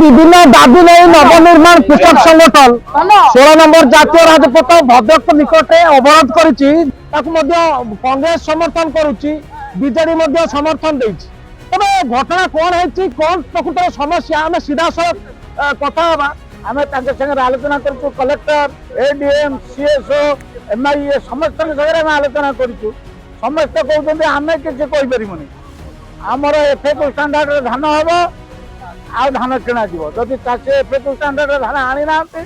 বিভিন্ন দাবি নেই নবনির্মাণ কৃষক সংগঠন 16 নম্বর জাতীয় রাজপথ ভদ্রক নিকটে অবরোধ করেছি। তাকে মধ্য কংগ্রেস সমর্থন করুছি, বিজেডি মধ্য সমর্থন দেইছি। তবে ঘটনা কোন হয়েছি, কোন প্রকৃত সমস্যা আমি সিধাসলখ কথা হবা। ଆମେ ତାଙ୍କ ସାଙ୍ଗରେ ଆଲୋଚନା କରୁଛୁ। କଲେକ୍ଟର, ଏଡିଏମ୍, ସିଏସ୍ଓ, ଏମ୍ଆଇଏ ସମସ୍ତଙ୍କ ସାଙ୍ଗରେ ଆମେ ଆଲୋଚନା କରୁଛୁ। ସମସ୍ତେ କହୁଛନ୍ତି ଆମେ କିଛି କହିପାରିବୁନି। ଆମର ଏଫଏକ୍ୟୁ ଷ୍ଟାଣ୍ଡାର୍ଡରେ ଧାନ ହେବ ଆଉ ଧାନ କିଣାଯିବ। ଯଦି ଚାଷୀ ଏଫଏକ୍ୟୁ ଷ୍ଟାଣ୍ଡାର୍ଡରେ ଧାନ ଆଣିନାହାନ୍ତି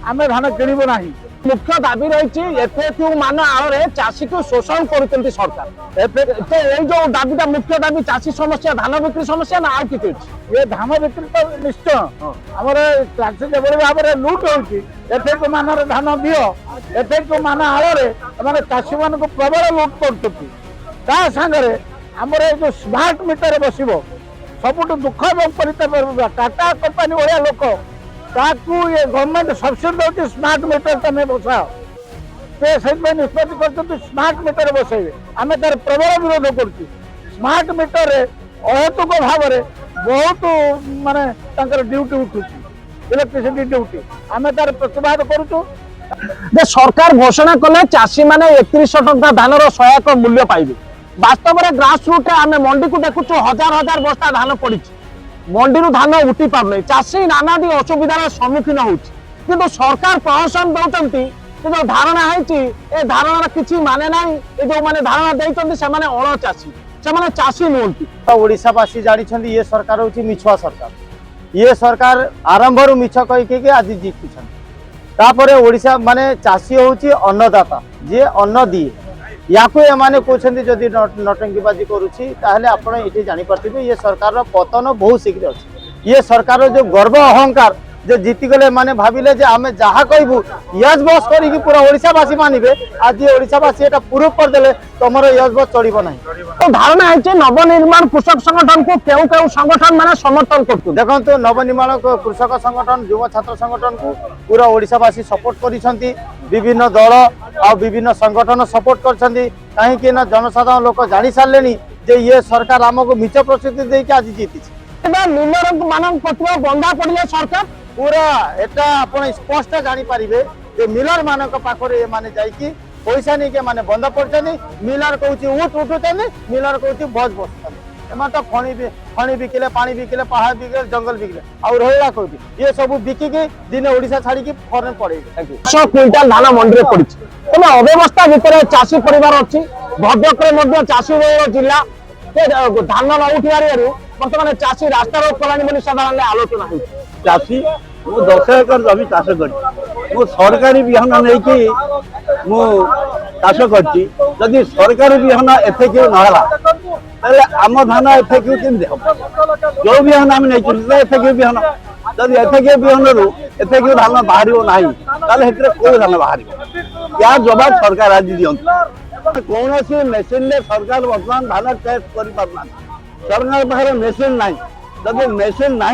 ଆମେ ଧାନ କିଣିବୁ ନାହିଁ। মুখ্য দাবি রয়েছে এফএকিউ মান আড়ে চাষীকে শোষণ করছেন সরকার। এই যে দাবিটা মুখ্য দাবি, চাষী সমস্যা, ধান বিক্রি সমস্যা না আর কিছু? ଏ ଧାନ ବିକ୍ରି ତ ନିଶ୍ଚୟ ଆମର ଚାଷୀ ଯେଭଳି ଭାବରେ ଲୁଟ୍ ହେଉଛି, ଏଫଏକ୍ୟୁ ମାନର ଧାନ ଦିଅ, ଏଫଏକ୍ୟୁ ମାନ ଆଳରେ ସେମାନେ ଚାଷୀମାନଙ୍କୁ ପ୍ରବଳ ଲୁଟ୍ କରୁଛନ୍ତି। ତା ସାଙ୍ଗରେ ଆମର ଏ ଯୋଉ ସ୍ମାର୍ଟ ମିଟର ବସିବ, ସବୁଠୁ ଦୁଃଖ ଏବଂ ପରିତାପ, ଟାଟା କମ୍ପାନୀ ଭଳିଆ ଲୋକ ତାକୁ ଏ ଗଭର୍ଣ୍ଣମେଣ୍ଟ ସବସିଡି ଦେଉଛି ସ୍ମାର୍ଟ ମିଟର ତମେ ବସାଅ। ସେ ସେଇଥିପାଇଁ ନିଷ୍ପତ୍ତି କରିଛନ୍ତି ସ୍ମାର୍ଟ ମିଟର ବସେଇବେ। ଆମେ ତାର ପ୍ରବଳ ବିରୋଧ କରୁଛୁ। ସ୍ମାର୍ଟ ମିଟରରେ ଅହେତୁକ ଭାବରେ ବହୁତ ମାନେ ତାଙ୍କର ଡ୍ୟୁଟି ଉଠୁଛି, ଇଲେକ୍ଟ୍ରିସିଟି ଡ୍ୟୁଟି। ଆମେ ତାର ପ୍ରତିବାଦ କରୁଛୁ। যে সরকার ঘোষণা কলে চাষী মানে 3100 টঙ্কা ধানর সহায়ক মূল্য পাইবে। বাস্তবরে গ্রাস রুটে আমি মন্ডিকু দেখুছু হাজার হাজার বস্তা ধান পড়িছে, মন্ডিরু ধান উঠি পারুনি। চাষী নানাদি অসুবিধার সম্মুখীন হচ্ছে, কিন্তু সরকার প্রহসন দৌঁচন্তি। কিন্তু ধারণা হয়েছি এ ধারণার কিছু মানে নাই। এ যে মানে ধারণা দেইছন্তি সেমানে অল চাষী, সেমানে চাষী নুহନ୍ତି। ओडिशावासी जानी ये सरकार हूँ मिछुआ सरकार। ये सरकार आरंभ मिछ कहीकि आज जीतुन। तापर ओडिशा माने चाषी हूँ अन्नदाता, जी अन्न दिए। या एमाने कहते जदि नटंकीबाजी करुच्ची आपड़ ये जानीपारे ये सरकार पतन बहुत शीघ्र अच्छे। ये सरकार जो गर्व अहंकार जे जीतीगले माने भाविले जे आमे जहाँ कहबू यस बस करी पूरा ओडिशावासी मानिबे। आज ये ओडिशावासी एटा प्रूफ कर देले तमरो यस बस चढ़िबो नाही। तो धारणा है नवनिर्माण कृषक संगठन को केउ केउ संगठन माने समर्थन करतु। देखो नवनिर्माण कृषक संगठन, युवा छात्र संगठन को पूरा ओडिशावासी सपोर्ट करिसंती। विभिन्न दल आ विभिन्न संगठन सपोर्ट करछंती। काहे कि ना जनसाधारण लोक जानि सारलेनी जे ये सरकार हमको मिछ प्रतिश्रुति देके आज जीतिछि। मिलर मान पटुआ बंधा पड़िले सरकार पूरा एटा आपण स्पष्ट जानी पारिबे जे मिलर मानक पाखरे ए माने जाईकी पैसा नहीं के माने बंद पड़छनी। मिलर कहूची ऊट उठुछनी, मिलर कहूची बज बसछनी। एमा तो खणी बिकिले, पानी बिकिले, पहाड़ बिकिले, जंगल बिकिले और रहिला कहूची ये सब बिकी के दिने ओडिशा छाड़ी की फॉरेन पड़े। 100 क्विंटाल धान मंडी पड़ी। तबे अव्यवस्था भितर चाषी परिवार अच्छी। भद्रक में चाषी बहुल जिला धान न उठार बर्तमान चाषी रास्ता रोक कलानी बोली साधारण आलोचना हो। चाषी मु 10 एकर जमी चाष कर सरकारी बिहन नहीं कि मु चाष करती। जदि सरकारी बिहन एफएक्यू नाला आम धान एफएक्यू केमती हम जो बिहन आम नहीं एफएक्यू बिहन जदि एफएक्यू बिहन रु एफएक्यू धान बाहर ना कौ धान बाहर या जवाब सरकार आज दिखती। कौन मेसीन सरकार बर्तमान धान टेस्ट कर सरकार पाखे मेसीन ना। जब मेसीन ना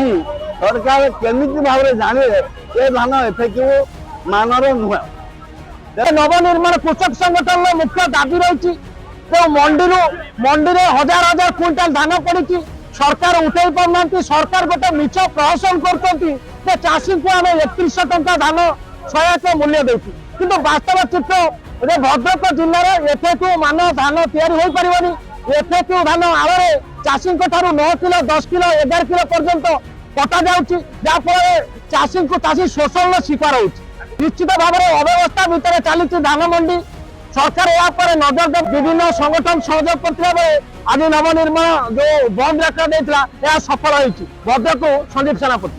सरकार केमिति भाव जाने ये धान एफएक्यू मानर नुह। नवनिर्माण कृषक संगठन मुख्य दाबी रही मंडी में हजार हजार क्विंटाल धान पड़ी सरकार उठे पारना। सरकार गोटे मिछ प्रहसन कर चाषी को आम 3100 टंका धान सहायक मूल्य देती, किंतु वास्तव चित्र भद्रक जिलार एफएक्यू मान धान तैयारी पारनी। एफएक्यू धान आड़े चाषी 9 किलो, 10 किलो, 11 किलो पर्यंत कटा जाफल चाषी को चाषी शोषण शिकार हो। निश्चित भाव में अव्यवस्था भितर चली धान मंडी। सरकार या नजर दे विभिन्न संगठन सहयोग करथिबा बेले आज नवनिर्माण जो बंद रखा देथिला या सफल होईछि। भद्रक संदीप सेनापति।